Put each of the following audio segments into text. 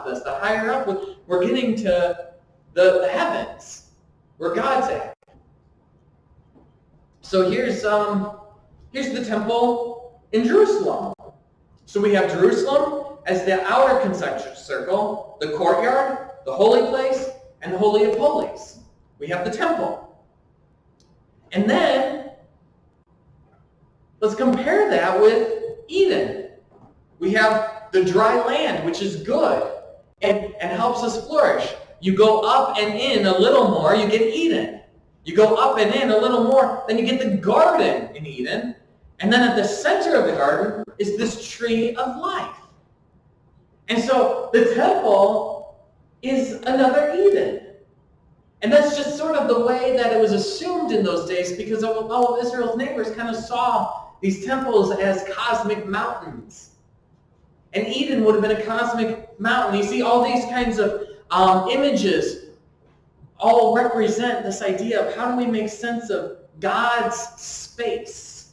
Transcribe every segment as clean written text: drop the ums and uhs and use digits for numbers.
this. The higher up, we're getting to the heavens, where God's at. So here's the temple in Jerusalem. So we have Jerusalem as the outer concentric circle, the courtyard, the holy place, and the Holy of Holies. We have the temple. And then, let's compare that with Eden. We have the dry land, which is good and helps us flourish. You go up and in a little more, you get Eden. You go up and in a little more, then you get the garden in Eden. And then at the center of the garden is this tree of life. And so the temple is another Eden. And that's just sort of the way that it was assumed in those days, because all of Israel's neighbors kind of saw these temples as cosmic mountains. And Eden would have been a cosmic mountain. You see all these kinds of images all represent this idea of how do we make sense of God's space.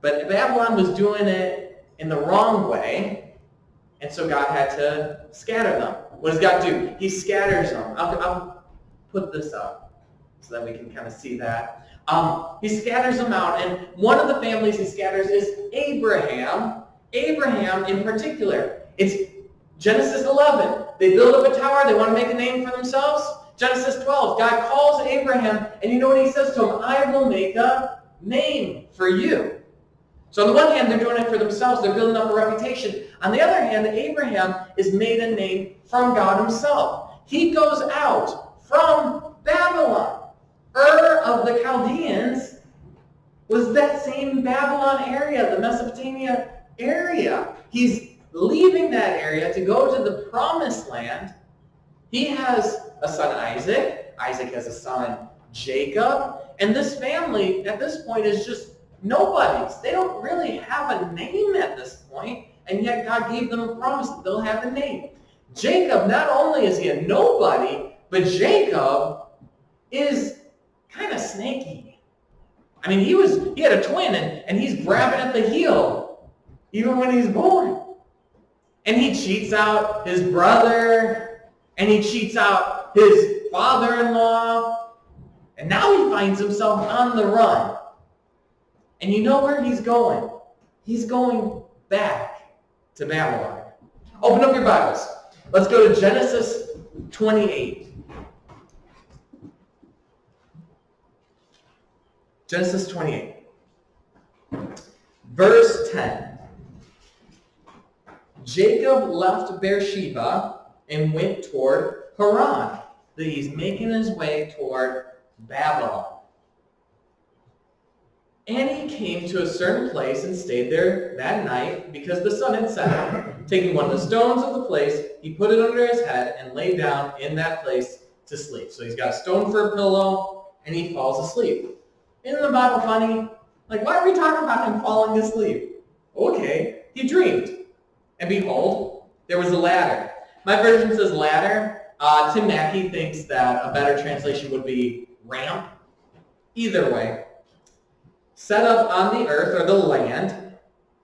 But Babylon was doing it in the wrong way, and so God had to scatter them. What does God do? He scatters them. I'll put this up so that we can kind of see that. He scatters them out, and one of the families he scatters is Abraham. Abraham in particular. It's Genesis 11. They build up a tower. They want to make a name for themselves. Genesis 12. God calls Abraham, and you know what he says to him? I will make a name for you. So on the one hand, they're doing it for themselves. They're building up a reputation. On the other hand, Abraham is made a name from God himself. He goes out from Babylon. Ur of the Chaldeans was that same Babylon area, the Mesopotamia area. He's leaving that area to go to the promised land. He has a son, Isaac. Isaac has a son, Jacob. And this family, at this point, is just nobodies. They don't really have a name at this point, and yet God gave them a promise that they'll have a name. Jacob, not only is he a nobody, but Jacob is kind of snaky. I mean, he had a twin, and he's grabbing at the heel, even when he's born. And he cheats out his brother, and he cheats out his father-in-law, and now he finds himself on the run. And you know where he's going? He's going back to Babylon. Open up your Bibles. Let's go to Genesis 28. Genesis 28. Verse 10. Jacob left Beersheba and went toward Haran. He's making his way toward Babylon. And he came to a certain place and stayed there that night because the sun had set. Taking one of the stones of the place, he put it under his head and lay down in that place to sleep. So he's got a stone for a pillow, and he falls asleep. Isn't the Bible funny? Like, why are we talking about him falling asleep? Okay, he dreamed. And behold, there was a ladder. My version says ladder. Tim Mackey thinks that a better translation would be ramp. Either way. Set up on the earth or the land,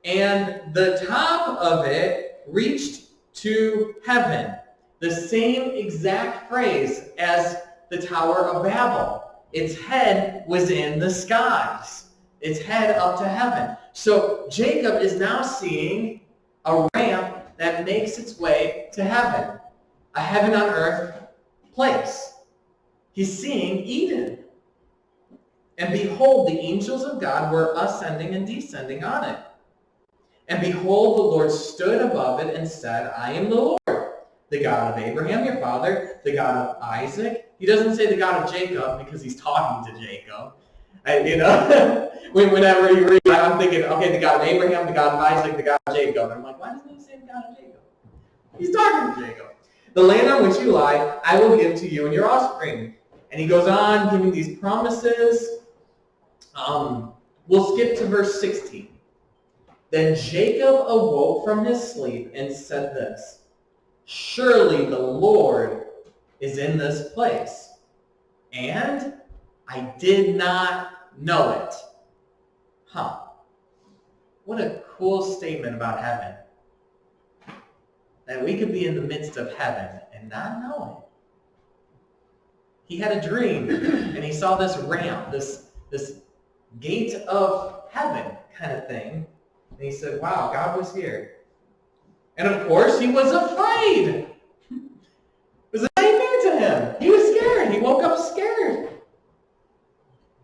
and the top of it reached to heaven. The same exact phrase as the Tower of Babel. Its head was in the skies. Its head up to heaven. So Jacob is now seeing a ramp that makes its way to heaven. A heaven on earth place. He's seeing Eden. And behold, the angels of God were ascending and descending on it. And behold, the Lord stood above it and said, I am the Lord, the God of Abraham, your father, the God of Isaac. He doesn't say the God of Jacob because he's talking to Jacob. Whenever you read, I'm thinking, okay, the God of Abraham, the God of Isaac, the God of Jacob. And I'm like, why doesn't he say the God of Jacob? He's talking to Jacob. The land on which you lie, I will give to you and your offspring. And he goes on giving these promises. We'll skip to verse 16. Then Jacob awoke from his sleep and said this, surely the Lord is in this place, and I did not know it. What a cool statement about heaven. that we could be in the midst of heaven and not know it. He had a dream, and he saw this ramp, this gate of heaven kind of thing. And he said, wow, God was here. And of course, he was afraid. It was a nightmare to him. He was scared. He woke up scared.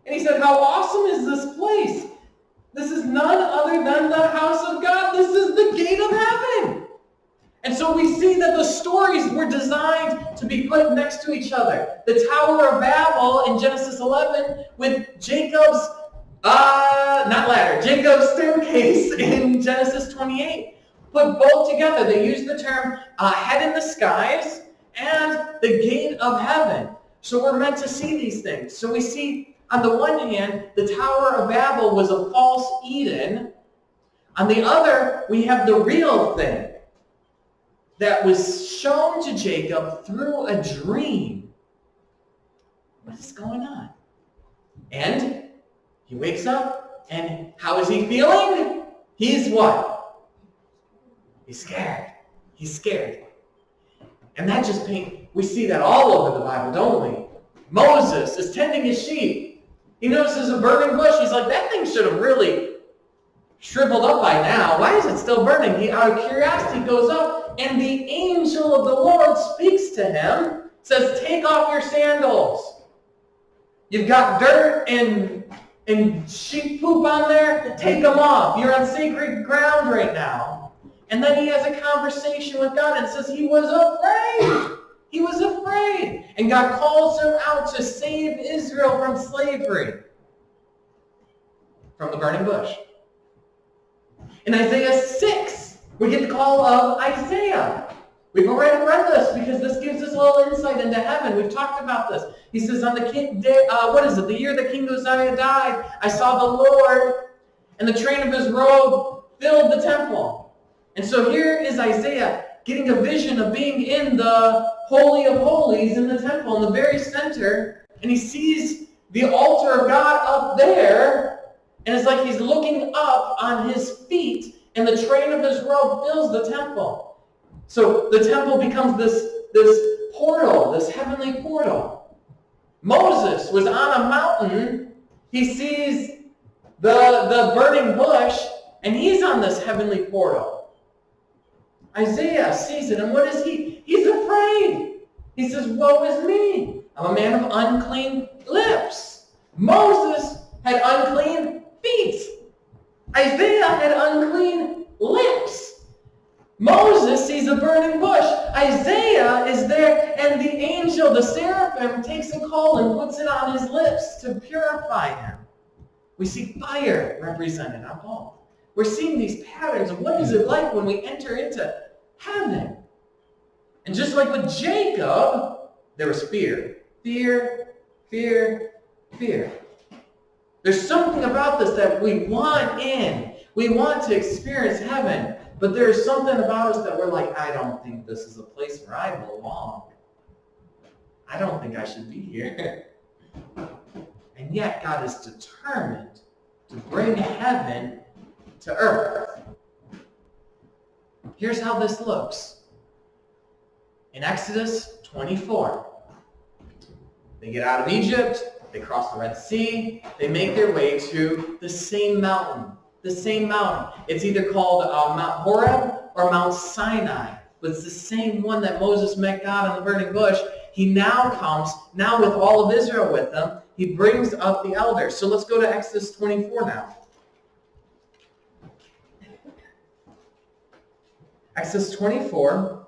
And he said, how awesome is this place? This is none other than the house of God. This is the gate of heaven. And so we see that the stories were designed to be put next to each other. The Tower of Babel in Genesis 11 with Jacob's, Jacob's staircase in Genesis 28. Put both together. They use the term head in the skies and the gate of heaven. So we're meant to see these things. So we see, on the one hand, the Tower of Babel was a false Eden. On the other, we have the real thing that was shown to Jacob through a dream. What is going on? And he wakes up, and how is he feeling? He's what? He's scared. He's scared. And that just we see that all over the Bible, don't we? Moses is tending his sheep. He notices a burning bush. He's like, that thing should have really shriveled up by now. Why is it still burning? He, out of curiosity, goes up, and the angel of the Lord speaks to him, says, take off your sandals. You've got dirt and sheep poop on there. Take them off. You're on sacred ground right now. And then he has a conversation with God and says he was afraid. He was afraid. And God calls him out to save Israel from slavery, from the burning bush. In Isaiah 6, we get the call of Isaiah. We've already read this because this gives us a little insight into heaven. We've talked about this. He says, on the the year that King Uzziah died, I saw the Lord, and the train of his robe filled the temple. And so here is Isaiah getting a vision of being in the Holy of Holies in the temple, in the very center, and he sees the altar of God up there, and it's like he's looking up on his feet, and the train of his robe fills the temple. So the temple becomes this portal, this heavenly portal. Moses was on a mountain. He sees the burning bush, and he's on this heavenly portal. Isaiah sees it, and what is he? He's afraid. He says, woe is me. I'm a man of unclean lips. Moses had unclean feet. Isaiah had unclean lips. Moses sees a burning bush. Isaiah is there, and the angel, the seraphim, takes a coal and puts it on his lips to purify him. We see fire represented on both. We're seeing these patterns of what is it like when we enter into heaven. And just like with Jacob, there was fear. Fear, fear, fear. There's something about this that we want in. We want to experience heaven. But there's something about us that we're like, I don't think this is a place where I belong. I don't think I should be here. And yet God is determined to bring heaven to earth. Here's how this looks. In Exodus 24, they get out of Egypt, they cross the Red Sea, they make their way to the same mountain. The same mountain. It's either called Mount Horeb or Mount Sinai, but it's the same one that Moses met God in the burning bush. He now comes, now with all of Israel with him, he brings up the elders. So let's go to Exodus 24 now. Exodus 24,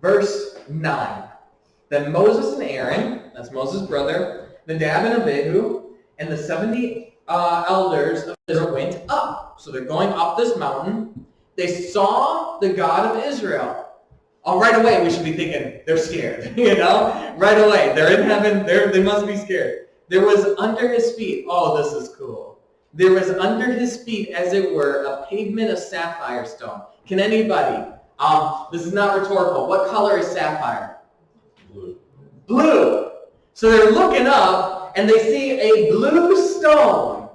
verse 9. Then Moses and Aaron, that's Moses' brother, Nadab and Abihu, and the 70 elders of Israel went up. So they're going up this mountain. They saw the God of Israel. Right away, we should be thinking, they're scared. Right away, they're in heaven, they must be scared. There was under his feet, oh, this is cool. There was under his feet, as it were, a pavement of sapphire stone. Can anybody, this is not rhetorical, what color is sapphire? Blue. Blue. So they're looking up, and they see a blue stone.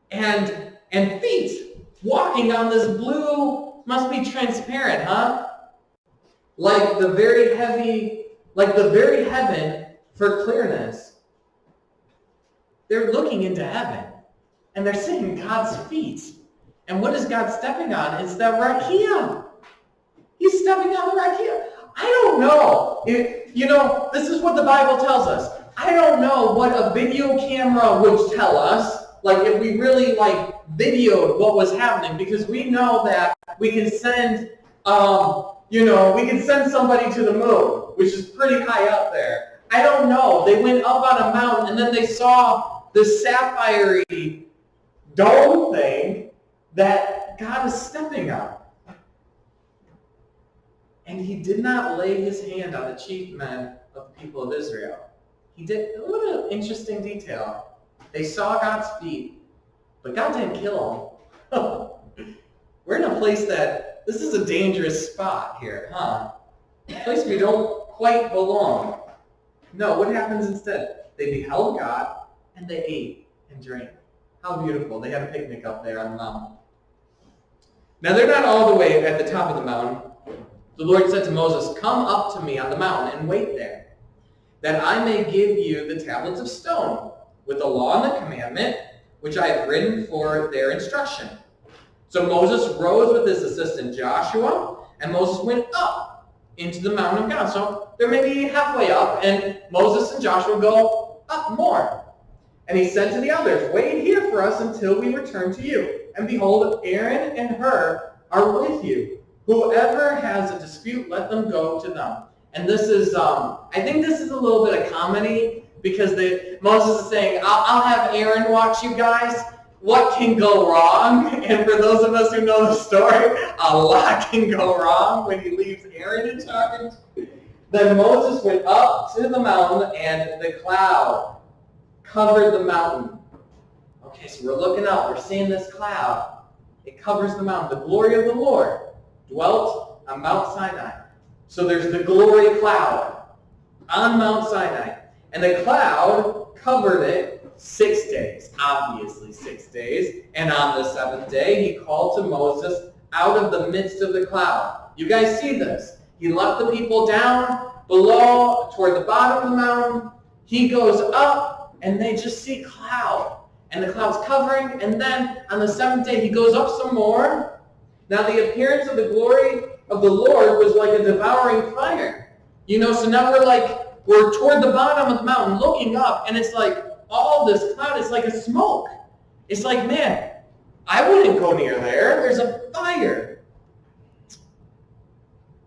And And feet walking on this blue, must be transparent, huh? Like the very heaven for clearness. They're looking into heaven, and they're seeing God's feet. And what is God stepping on? It's the rakia. He's stepping on the rakia. I don't know. This is what the Bible tells us. I don't know what a video camera would tell us, like if we really videoed what was happening, because we know that we can send somebody to the moon, which is pretty high up there. I don't know. They went up on a mountain and then they saw this sapphire dome thing that God is stepping on. And he did not lay his hand on the chief men of the people of Israel. He did a little interesting detail. They saw God's feet, but God didn't kill them. We're in a place this is a dangerous spot here, huh? A place we don't quite belong. No, what happens instead? They beheld God, and they ate and drank. How beautiful. They had a picnic up there on the mountain. Now, they're not all the way at the top of the mountain. The Lord said to Moses, "Come up to me on the mountain and wait there, that I may give you the tablets of stone with the law and the commandment, which I have written for their instruction." So Moses rose with his assistant Joshua, and Moses went up into the mountain of God. So they're maybe halfway up, and Moses and Joshua go up more. And he said to the others, "Wait here for us until we return to you. And behold, Aaron and Hur are with you. Whoever has a dispute, let them go to them." And this is, I think this is a little bit of comedy, because Moses is saying, I'll have Aaron watch you guys. What can go wrong? And for those of us who know the story, a lot can go wrong when he leaves Aaron in charge. Then Moses went up to the mountain, and the cloud covered the mountain. Okay, so we're looking up. We're seeing this cloud. It covers the mountain. The glory of the Lord dwelt on Mount Sinai. So there's the glory cloud on Mount Sinai. And the cloud covered it 6 days, obviously 6 days. And on the seventh day, he called to Moses out of the midst of the cloud. You guys see this? He left the people down below toward the bottom of the mountain. He goes up, and they just see cloud. And the cloud's covering. And then on the seventh day, he goes up some more. Now the appearance of the glory of the Lord was like a devouring fire. So now we're toward the bottom of the mountain looking up, and it's like all this cloud is like a smoke. It's like, man, I wouldn't go near there. There's a fire.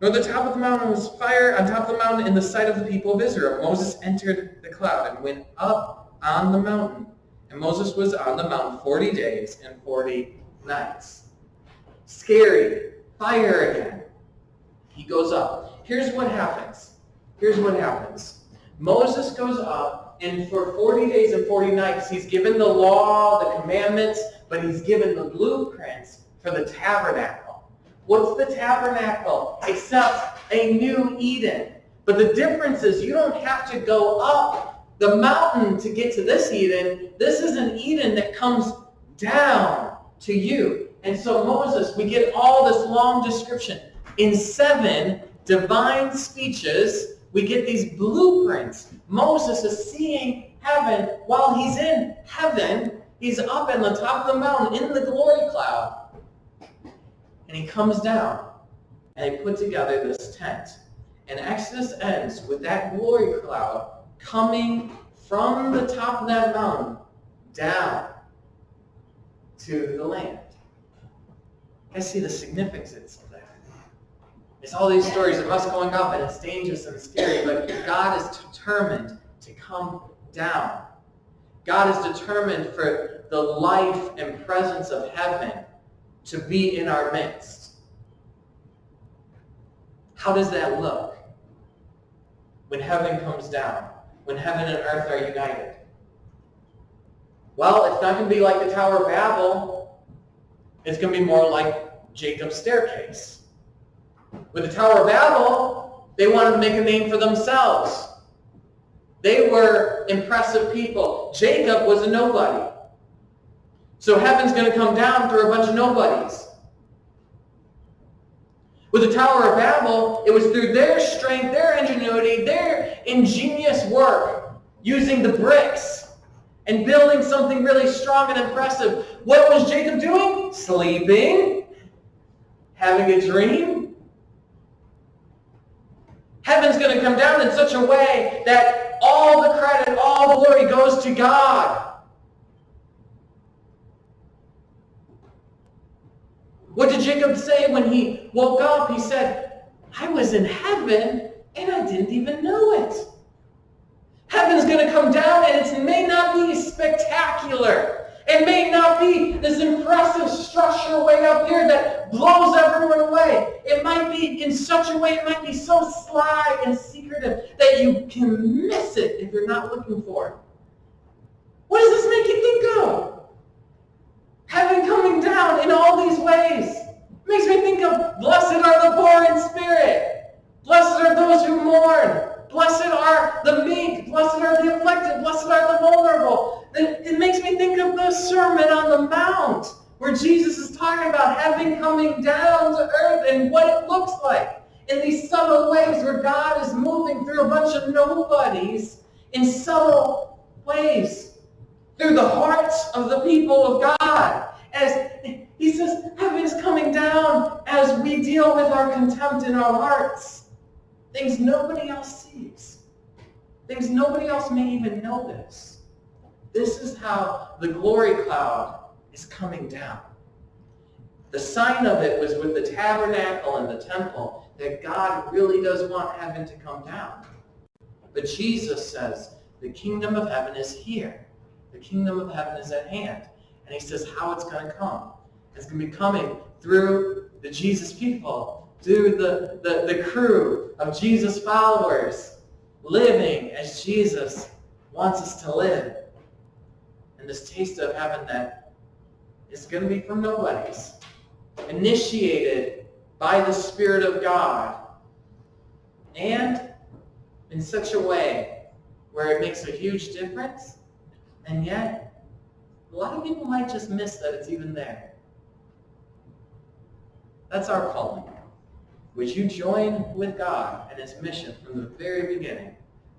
No, the top of the mountain was fire on top of the mountain in the sight of the people of Israel. Moses entered the cloud and went up on the mountain. And Moses was on the mountain 40 days and 40 nights. Scary. Fire again. He goes up. Here's what happens. Moses goes up, and for 40 days and 40 nights, he's given the law, the commandments, but he's given the blueprints for the tabernacle. What's the tabernacle? Except a new Eden. But the difference is you don't have to go up the mountain to get to this Eden. This is an Eden that comes down to you. And so Moses, we get all this long description. In 7 divine speeches, we get these blueprints. Moses is seeing heaven. While he's in heaven, he's up in the top of the mountain in the glory cloud. And he comes down, and they put together this tent. And Exodus ends with that glory cloud coming from the top of that mountain down to the land. I see the significance of that. It's all these stories of us going up, and it's dangerous and scary, but God is determined to come down. God is determined for the life and presence of heaven to be in our midst. How does that look when heaven comes down, when heaven and earth are united? Well, it's not going to be like the Tower of Babel. It's going to be more like Jacob's staircase. With the Tower of Babel, they wanted to make a name for themselves. They were impressive people. Jacob was a nobody. So heaven's going to come down through a bunch of nobodies. With the Tower of Babel, it was through their strength, their ingenuity, their ingenious work, using the bricks and building something really strong and impressive. What was Jacob doing? Sleeping, having a dream. Heaven's going to come down in such a way that all the credit, all the glory goes to God. What did Jacob say when he woke up? He said, I was in heaven and I didn't even know it. Heaven's going to come down and it may not be spectacular. It may not be this impressive structure way up here that blows everyone away. It might be in such a way, it might be so sly and secretive that you can miss it if you're not looking for it. What does this make you think of? Heaven coming down in all these ways. It makes me think of, blessed are the poor in spirit. Blessed are those who mourn. Blessed are the meek. Blessed are the afflicted. Blessed are the vulnerable. It makes me think of the Sermon on the Mount, where Jesus is talking about heaven coming down to earth and what it looks like. In these subtle ways where God is moving through a bunch of nobodies in subtle ways. Through the hearts of the people of God. As he says, heaven is coming down as we deal with our contempt in our hearts. Things nobody else sees. Things nobody else may even notice. This is how the glory cloud is coming down. The sign of it was with the tabernacle and the temple that God really does want heaven to come down. But Jesus says, the kingdom of heaven is here. The kingdom of heaven is at hand. And he says how it's going to come. It's going to be coming through the Jesus people, through the crew of Jesus followers, living as Jesus wants us to live. And this taste of heaven that is going to be from nobodies, initiated by the Spirit of God, and in such a way where it makes a huge difference. And yet, a lot of people might just miss that it's even there. That's our calling. Would you join with God and his mission from the very beginning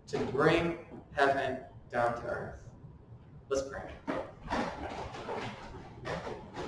to bring heaven down to earth? Let's pray.